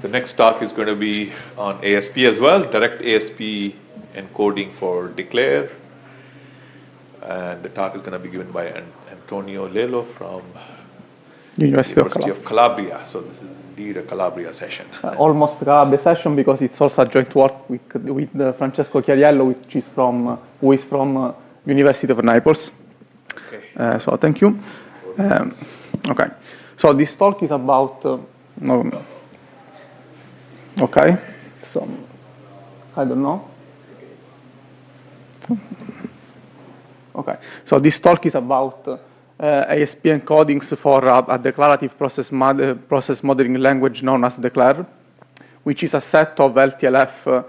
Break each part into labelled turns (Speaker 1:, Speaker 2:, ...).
Speaker 1: The next talk is going to be on ASP as well, direct ASP encoding for declare. And the talk is going to be given by Antonio Ielo from University of Calabria. So this is indeed a Calabria session.
Speaker 2: Almost a Calabria session because it's also a joint work with Francesco Chiariello, who is from University of Naples. Okay. So thank you. Okay. So this talk is about. Okay. So I don't know. Okay. So this talk is about ASP encodings for a declarative process modeling language known as declare, which is a set of LTLF,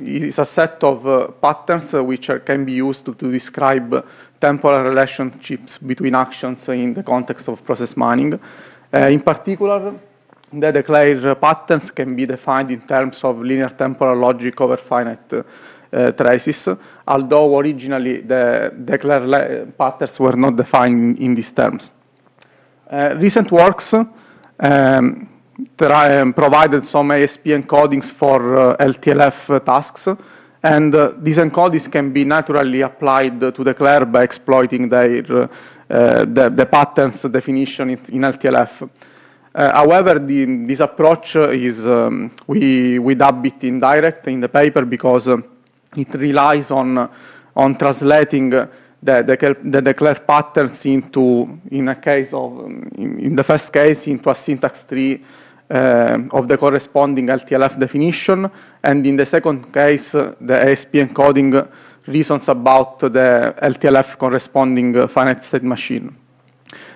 Speaker 2: is a set of patterns which can be used to describe temporal relationships between actions in the context of process mining. In particular, the declare patterns can be defined in terms of linear temporal logic over finite traces, although originally the declare patterns were not defined in these terms. Recent works provided some ASP encodings for LTLF tasks, and these encodings can be naturally applied to declare by exploiting the patterns definition in LTLF. However, this approach is, we dub it indirect in the paper because it relies on translating the declare patterns into, in the first case, into a syntax tree of the corresponding LTLF definition, and in the second case, the ASP encoding reasons about the LTLF corresponding finite state machine.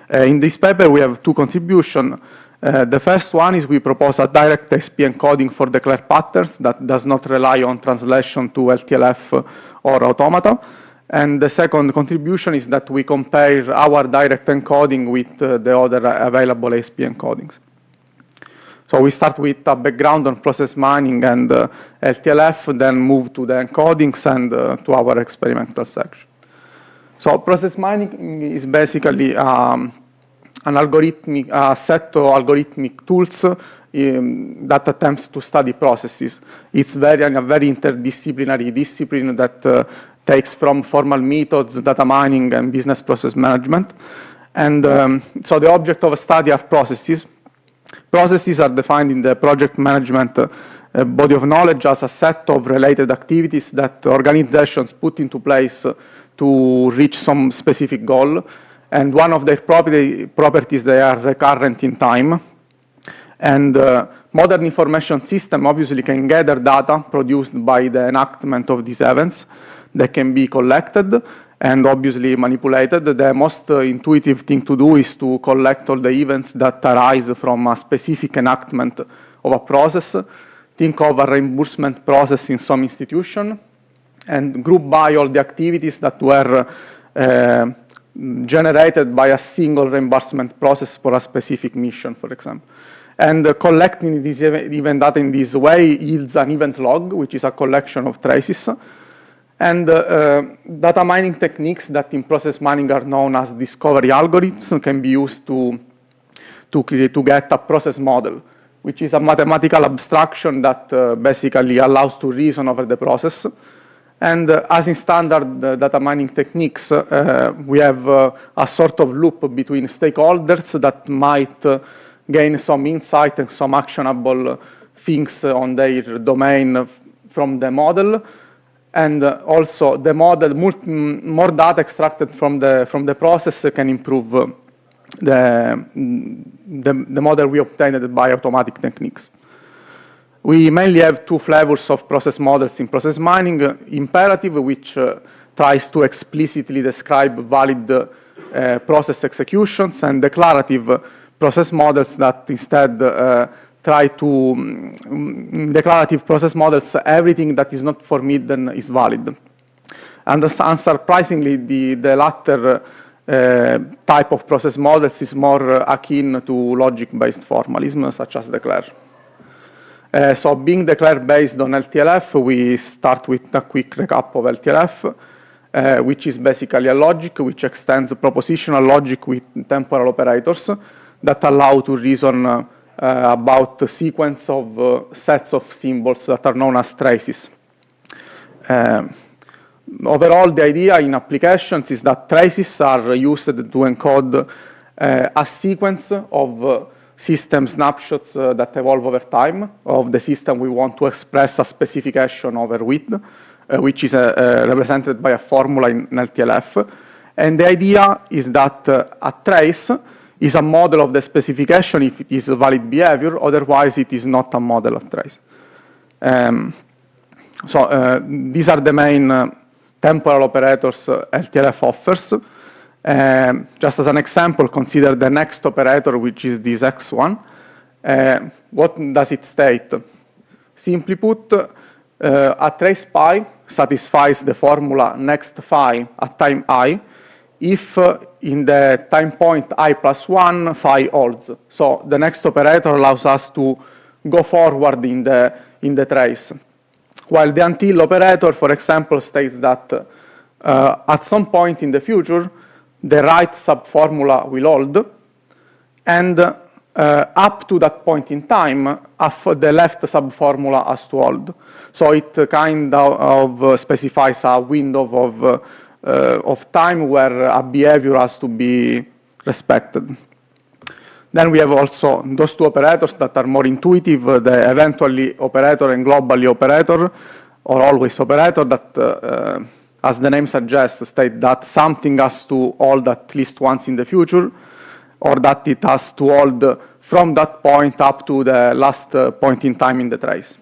Speaker 2: In this paper, we have two contributions. The first one is we propose a direct ASP encoding for declare patterns that does not rely on translation to LTLF or automata. And the second contribution is that we compare our direct encoding with the other available ASP encodings. So we start with a background on process mining and LTLF, then move to the encodings and to our experimental section. So process mining is basically a set of algorithmic tools that attempts to study processes. It's a very interdisciplinary discipline that takes from formal methods, data mining, and business process management. And so the object of study are processes. Processes are defined in the project management body of knowledge as a set of related activities that organizations put into place to reach some specific goal. And one of their properties, they are recurrent in time. And modern information system obviously can gather data produced by the enactment of these events that can be collected and obviously manipulated. The most intuitive thing to do is to collect all the events that arise from a specific enactment of a process. Think of a reimbursement process in some institution and group by all the activities that were generated by a single reimbursement process for a specific mission, for example. And collecting this event data in this way yields an event log, which is a collection of traces. And data mining techniques that in process mining are known as discovery algorithms can be used to get a process model, which is a mathematical abstraction that basically allows to reason over the process. And as in standard data mining techniques, we have a sort of loop between stakeholders that might gain some insight and some actionable things on their domain from the model. And also the model, more data extracted from the process can improve the model we obtained by automatic techniques. We mainly have two flavors of process models in process mining: imperative, which tries to explicitly describe valid process executions, and declarative process models that instead try to, declarative process models, everything that is not forbidden is valid. And unsurprisingly, the latter type of process models is more akin to logic-based formalism, such as declare. So being declare-based on LTLF, we start with a quick recap of LTLF, which is basically a logic which extends propositional logic with temporal operators that allow to reason about the sequence of sets of symbols that are known as traces. Overall, the idea in applications is that traces are used to encode a sequence of system snapshots that evolve over time of the system we want to express a specification over with, which is represented by a formula in LTLF. And the idea is that a trace is a model of the specification if it is a valid behavior, otherwise it is not a model of trace. These are the main temporal operators LTLF offers. Just as an example, consider the next operator, which is this X1. What does it state? Simply put, a trace phi satisfies the formula next phi at time I if in the time point I plus 1, phi holds. So the next operator allows us to go forward in the trace. While the until operator, for example, states that at some point in the future, the right subformula will hold, and up to that point in time, the left subformula has to hold. So it kind of specifies a window of time where a behavior has to be respected. Then we have also those two operators that are more intuitive, the eventually operator and globally operator, or always operator, that, as the name suggests, state that something has to hold at least once in the future, or that it has to hold from that point up to the last point in time in the trace.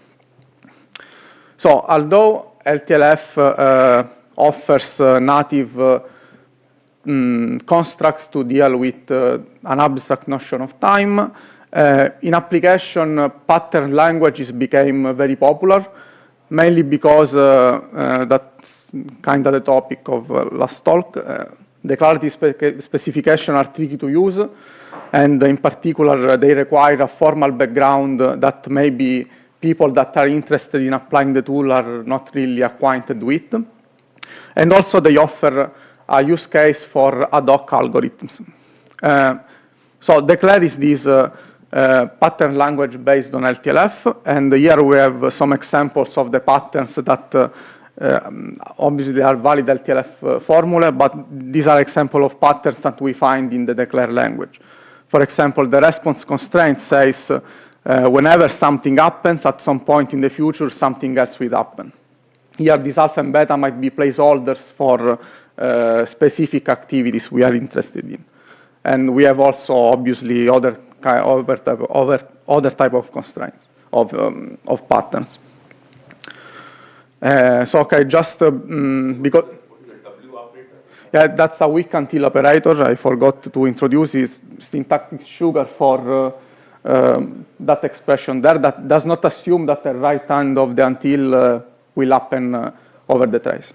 Speaker 2: So although LTLF offers native constructs to deal with an abstract notion of time, in application, pattern languages became very popular, mainly because that's kind of the topic of last talk. Declarative specifications are tricky to use, and in particular, they require a formal background that maybe people that are interested in applying the tool are not really acquainted with. And also, they offer a use case for ad hoc algorithms. So Declare is this pattern language based on LTLF, and here we have some examples of the patterns that obviously are valid LTLF formula, but these are examples of patterns that we find in the Declare language. For example, the response constraint says whenever something happens, at some point in the future, something else will happen. Here, this alpha and beta might be placeholders for specific activities we are interested in. And we have also, obviously, other type of constraints, of patterns. So, okay, just because...
Speaker 1: W operator?
Speaker 2: Yeah, that's a weak until operator. I forgot to introduce is syntactic sugar for that expression there. That does not assume that the right hand of the until will happen over the trace.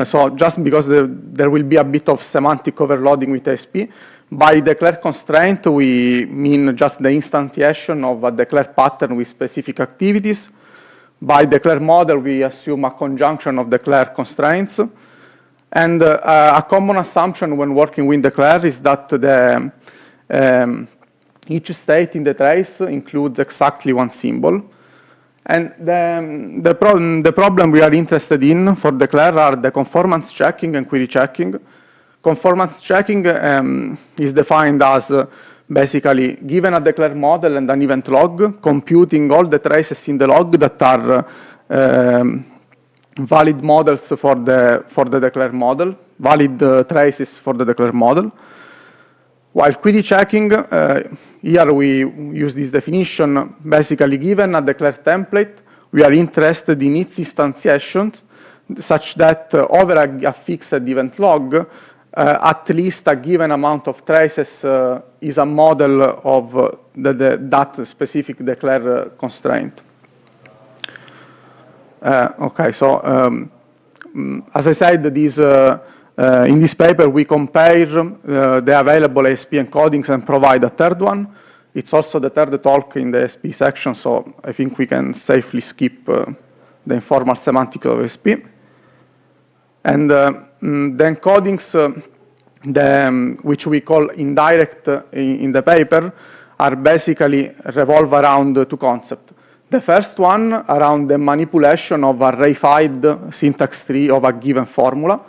Speaker 2: So just because there will be a bit of semantic overloading with ASP, by declare constraint, we mean just the instantiation of a declare pattern with specific activities. By declare model, we assume a conjunction of declare constraints. And a common assumption when working with declare is that each state in the trace includes exactly one symbol. And the problem we are interested in for declare are the conformance checking and query checking. Conformance checking is defined as basically given a declare model and an event log, computing all the traces in the log that are valid models for the declare model, valid traces for the declare model. While query checking, here we use this definition, basically given a declare template, we are interested in its instantiations such that over a fixed event log, at least a given amount of traces is a model of that specific declare constraint. Okay, so as I said, in this paper, we compare the available ASP encodings and provide a third one. It's also the third talk in the ASP section, so I think we can safely skip the informal semantics of ASP. And the encodings which we call indirect in the paper, are basically revolve around two concepts. The first one around the manipulation of a reified syntax tree of a given formula.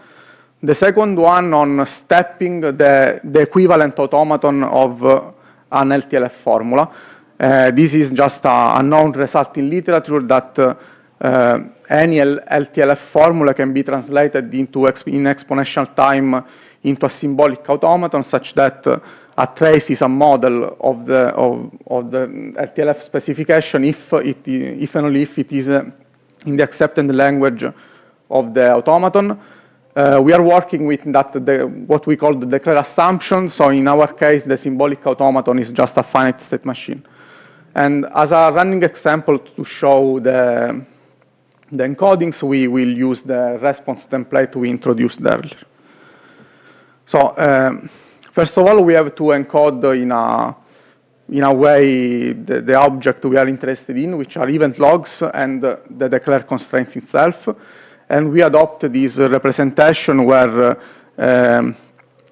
Speaker 2: The second one on stepping the equivalent automaton of an LTLF formula. This is just a known result in literature that any LTLF formula can be translated into in exponential time into a symbolic automaton such that a trace is a model of the LTLF specification if and only if it is in the accepted language of the automaton. We are working with that what we call the declare assumption. So in our case, the symbolic automaton is just a finite state machine. And as a running example to show the encodings, we will use the response template we introduced earlier. So first of all, we have to encode in a way the object we are interested in, which are event logs and the declare constraints itself. And we adopt this representation where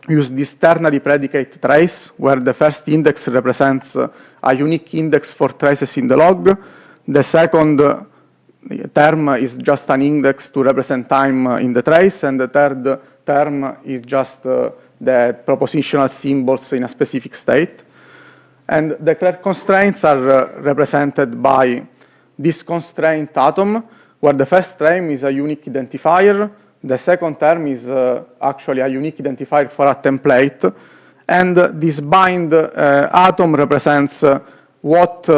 Speaker 2: use this ternary predicate trace, where the first index represents a unique index for traces in the log. The second term is just an index to represent time in the trace, and the third term is just the propositional symbols in a specific state. And declare constraints are represented by this constraint atom, where the first term is a unique identifier, the second term is actually a unique identifier for a template, and this bind atom represents what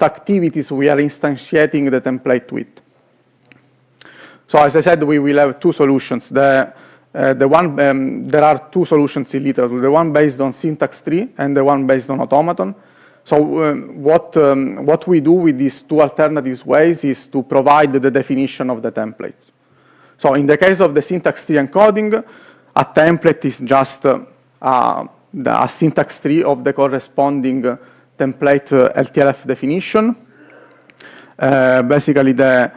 Speaker 2: activities we are instantiating the template with. So as I said, we will have two solutions. There are two solutions in literature, the one based on syntax tree and the one based on automaton. So what we do with these two alternative ways is to provide the definition of the templates. So in the case of the syntax tree encoding, a template is just a syntax tree of the corresponding template LTLF definition. Basically, the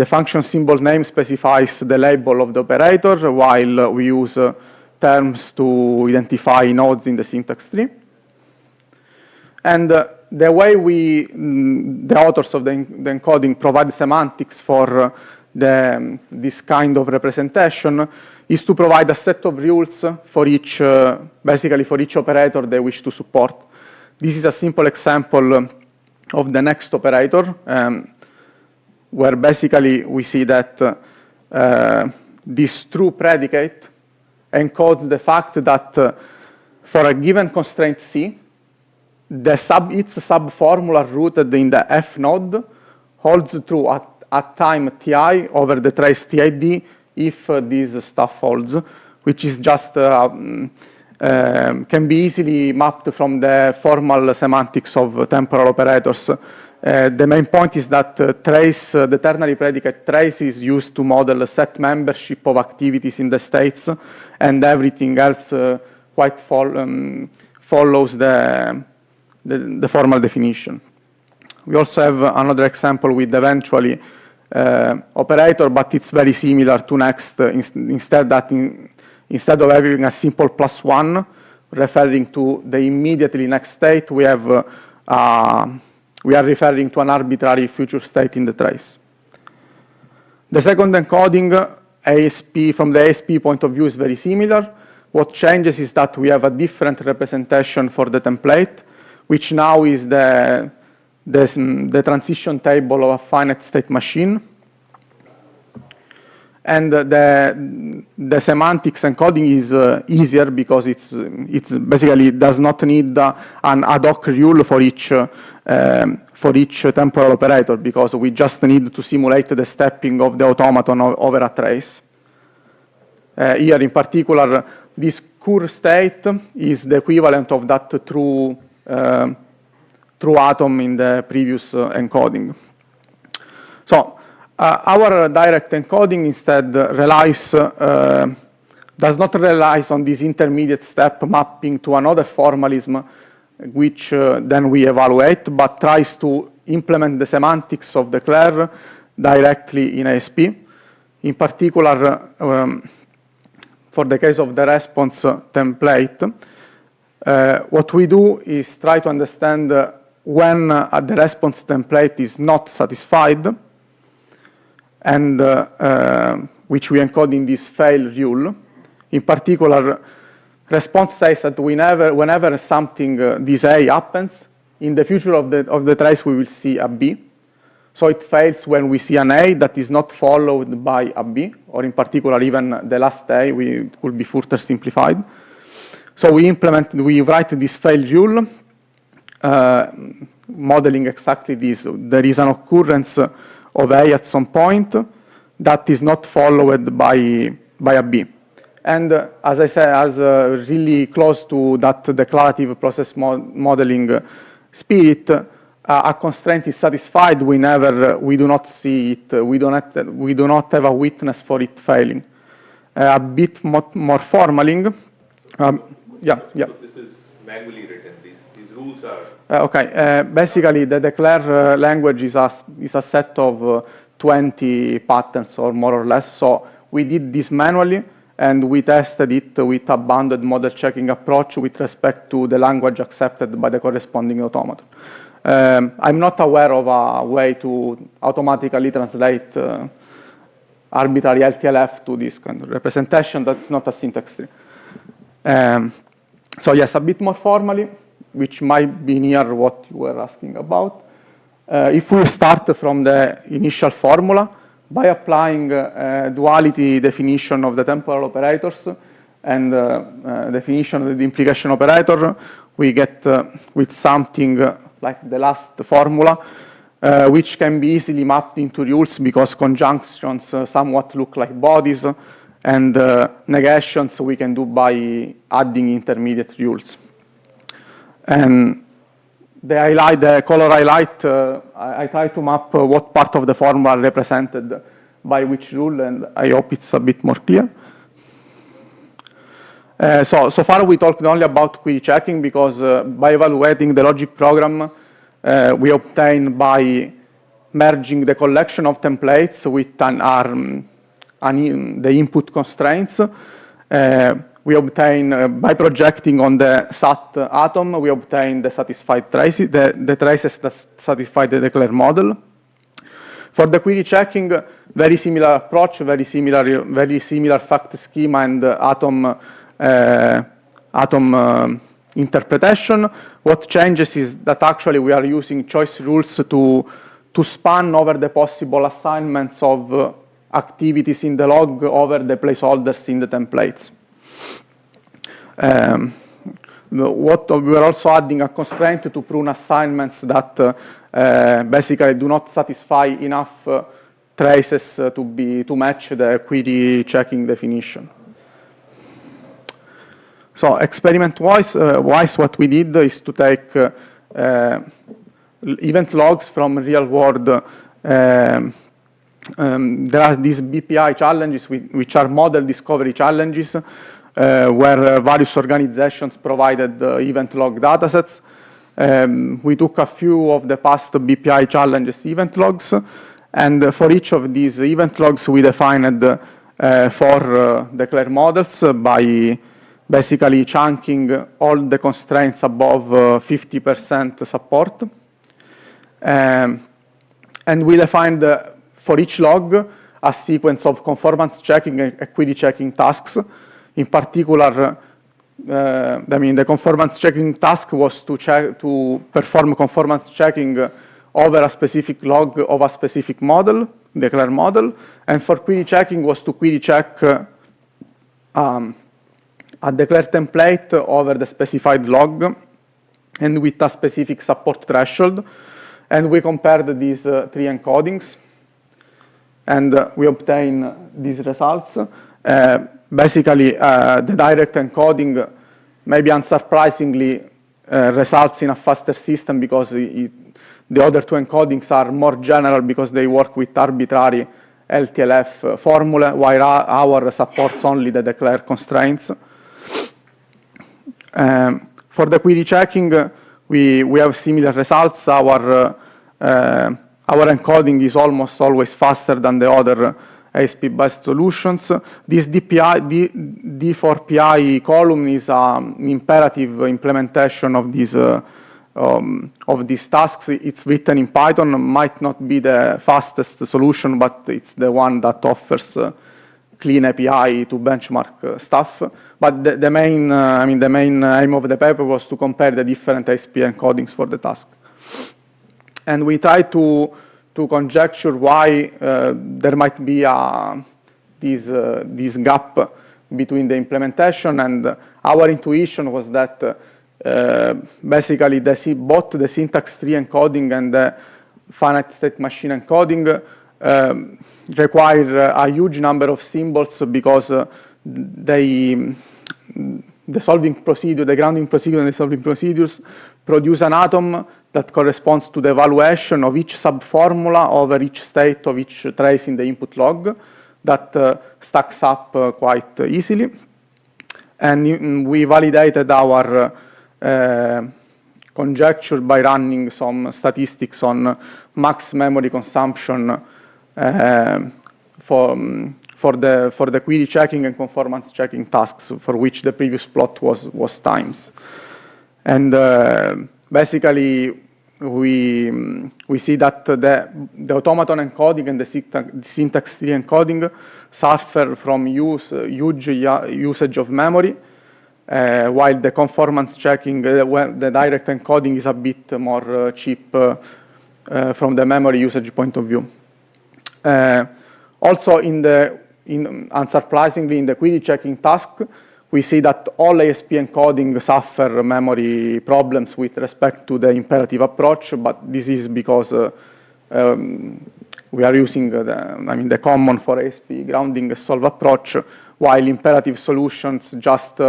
Speaker 2: function symbol name specifies the label of the operator, while we use terms to identify nodes in the syntax tree. And the way the authors of the encoding provide semantics for this kind of representation is to provide a set of rules for each, basically for each operator they wish to support. This is a simple example of the next operator, where basically we see that this true predicate encodes the fact that for a given constraint C, its subformula rooted in the F node holds true at time Ti over the trace TID if this stuff holds, which is just can be easily mapped from the formal semantics of temporal operators. The main point is that the ternary predicate trace is used to model set membership of activities in the states, and everything else quite follows the formal definition. We also have another example with eventually operator, but it's very similar to next. Instead of having a simple +1 referring to the immediately next state, we are referring to an arbitrary future state in the trace. The second encoding, ASP, from the ASP point of view, is very similar. What changes is that we have a different representation for the template, which now is the transition table of a finite state machine. And the semantics encoding is easier because it's basically does not need an ad hoc rule for each temporal operator, because we just need to simulate the stepping of the automaton over a trace. Here in particular, this cur state is the equivalent of that true atom in the previous encoding. So our direct encoding instead does not rely on this intermediate step mapping to another formalism, which then we evaluate, but tries to implement the semantics of declare directly in ASP. In particular, for the case of the response template, what we do is try to understand when the response template is not satisfied, and which we encode in this fail rule. In particular, response says that whenever something, this A happens, in the future of the trace we will see a B. So it fails when we see an A that is not followed by a B, or in particular even the last A will be further simplified. So we write this fail rule, modeling exactly this. There is an occurrence of A at some point that is not followed by a B. And as I said, as really close to that declarative process modeling spirit, a constraint is satisfied whenever we do not see it, we do not have a witness for it failing. A bit more formaling. Yeah.
Speaker 1: So this is manually written. These rules are.
Speaker 2: Okay. Basically, the declare language is a set of 20 patterns or more or less. So we did this manually, and we tested it with a bounded model checking approach with respect to the language accepted by the corresponding automaton. I'm not aware of a way to automatically translate arbitrary LTLF to this kind of representation. That's not a syntax tree. So yes, a bit more formally, which might be near what you were asking about. If we start from the initial formula, by applying duality definition of the temporal operators and definition of the implication operator, we get with something like the last formula, which can be easily mapped into rules because conjunctions somewhat look like bodies, and negations we can do by adding intermediate rules. And the color highlight, I try to map what part of the formula represented by which rule, and I hope it's a bit more clear. So far we talked only about query checking because by evaluating the logic program, we obtain by merging the collection of templates with the input constraints. We obtain, by projecting on the SAT atom, we obtain the satisfied traces, the traces that satisfy the declare model. For the query checking, very similar approach, very similar fact schema and atom interpretation. What changes is that actually we are using choice rules to span over the possible assignments of activities in the log over the placeholders in the templates. We are also adding a constraint to prune assignments that basically do not satisfy enough traces to match the query checking definition. So experiment-wise, what we did is to take event logs from real-world. There are these BPI challenges, which are model discovery challenges, where various organizations provided event log datasets. We took a few of the past BPI challenges event logs, and for each of these event logs, we defined 4 declare models by basically chunking all the constraints above 50% support. And we defined for each log a sequence of conformance checking and query checking tasks. In particular, the conformance checking task was to perform conformance checking over a specific log of a specific model, declare model, and for query checking was to query check a declare template over the specified log and with a specific support threshold. And we compared these 3 encodings, and we obtain these results. Basically, the direct encoding, maybe unsurprisingly, results in a faster system because the other 2 encodings are more general because they work with arbitrary LTLF formula, while our supports only the declare constraints. For the query checking, we have similar results. Our encoding is almost always faster than the other ASP-based solutions. This D4PI column is an imperative implementation of these tasks. It's written in Python, might not be the fastest solution, but it's the one that offers clean API to benchmark stuff. But the main aim of the paper was to compare the different ASP encodings for the task. And we tried to conjecture why there might be this gap between the implementation, and our intuition was that basically both the syntax tree encoding and the finite state machine encoding require a huge number of symbols because the solving procedure, the grounding procedure and the solving procedures produce an atom that corresponds to the evaluation of each subformula over each state of each trace in the input log that stacks up quite easily. And we validated our conjecture by running some statistics on max memory consumption for the query checking and conformance checking tasks, for which the previous plot was times. And basically, we see that the automaton encoding and the syntax tree encoding suffer from huge usage of memory, while the conformance checking, the direct encoding is a bit more cheap from the memory usage point of view. Also, unsurprisingly, in the query checking task, we see that all ASP encoding suffer memory problems with respect to the imperative approach, but this is because we are using the common for ASP grounding solve approach, while imperative solutions just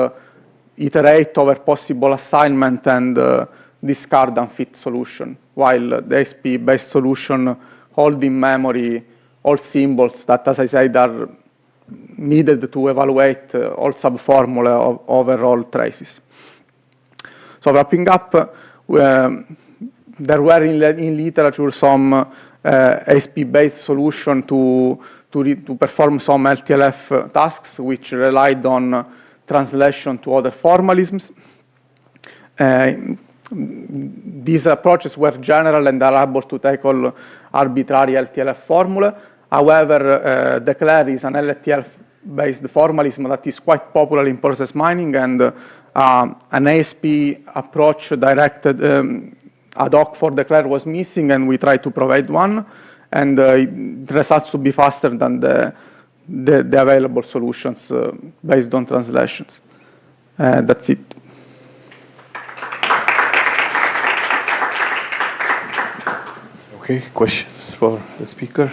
Speaker 2: iterate over possible assignment and discard unfit solution, while the ASP-based solution hold in memory all symbols that, as I said, are needed to evaluate all subformula over all traces. So wrapping up, there were in literature some ASP-based solution to perform some LTLF tasks which relied on translation to other formalisms. These approaches were general and are able to tackle arbitrary LTLF formula. However, declare is an LTLF-based formalism that is quite popular in process mining, and an ASP approach directed ad hoc for declare was missing, and we tried to provide one, and it results to be faster than the available solutions based on translations. That's it.
Speaker 1: Okay, questions for the speaker?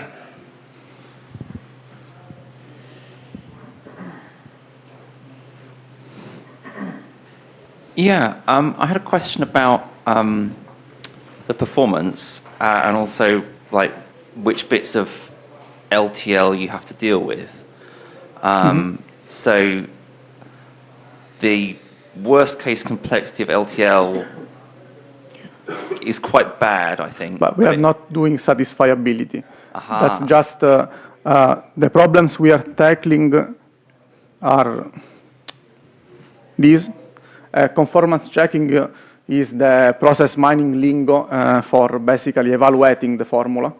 Speaker 3: Yeah, I had a question about the performance and also like which bits of LTL you have to deal with. So the worst case complexity of LTL is quite bad, I think.
Speaker 2: But we are not doing satisfiability.
Speaker 3: Aha.
Speaker 2: That's just the problems we are tackling are these. Conformance checking is the process mining lingo for basically evaluating the formula.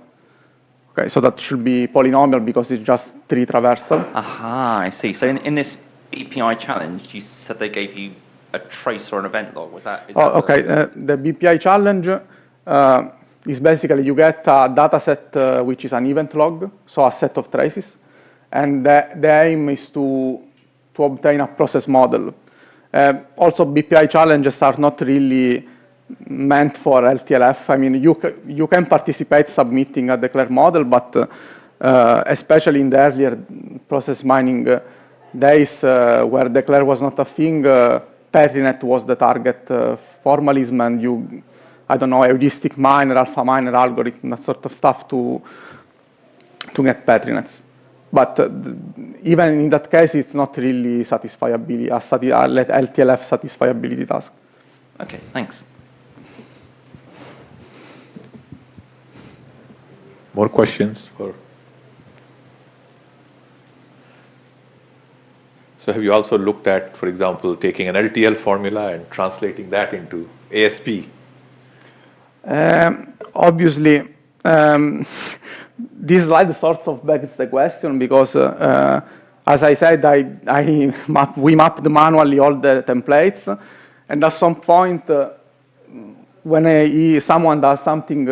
Speaker 2: Okay, so that should be polynomial because it's just tree traversal.
Speaker 3: Aha, I see. So in this BPI challenge, you said they gave you a trace or an event log. Was that?
Speaker 2: Okay, the BPI challenge is basically you get a data set which is an event log, so a set of traces, and the aim is to obtain a process model. Also, BPI challenges are not really meant for LTLF. I mean, you can participate submitting a declare model, but especially in the earlier process mining days where declare was not a thing, Patrinet was the target formalism, and I don't know, heuristic miner, alpha miner algorithm, that sort of stuff to get Patrinets. But even in that case, it's not really satisfiability, a LTLF satisfiability task.
Speaker 3: Okay, thanks.
Speaker 1: More questions? So have you also looked at, for example, taking an LTL formula and translating that into ASP?
Speaker 2: Obviously, this slide sort of begs the question because, as I said, we mapped manually all the templates, and at some point, when someone does something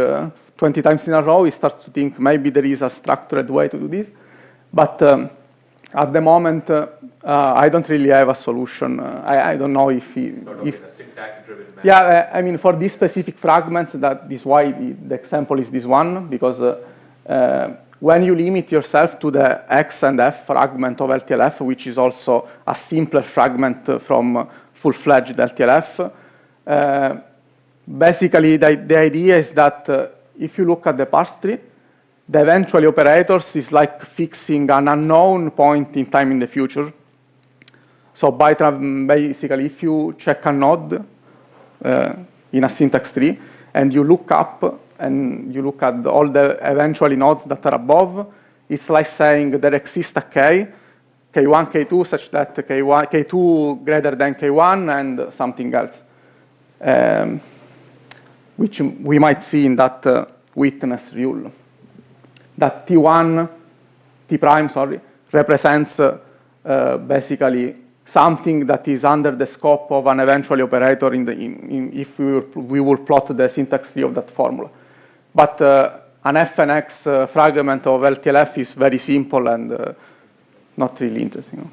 Speaker 2: 20 times in a row, he starts to think maybe there is a structured way to do this. But at the moment, I don't really have a solution. I don't know if
Speaker 1: Sort of in a syntax-driven manner.
Speaker 2: yeah, I mean, for these specific fragments, that is why the example is this one, because when you limit yourself to the X and F fragment of LTLF, which is also a simpler fragment from full-fledged LTLF, basically the idea is that if you look at the parse tree, the eventually operators is like fixing an unknown point in time in the future. So basically, if you check a node in a syntax tree, and you look up and you look at all the eventually nodes that are above, it's like saying there exists a K, K1, K2, such that K2 greater than K1 and something else, which we might see in that witness rule. That T1, T prime, sorry, represents basically something that is under the scope of an eventually operator if we will plot the syntax tree of that formula. But an F and X fragment of LTLF is very simple and not really interesting.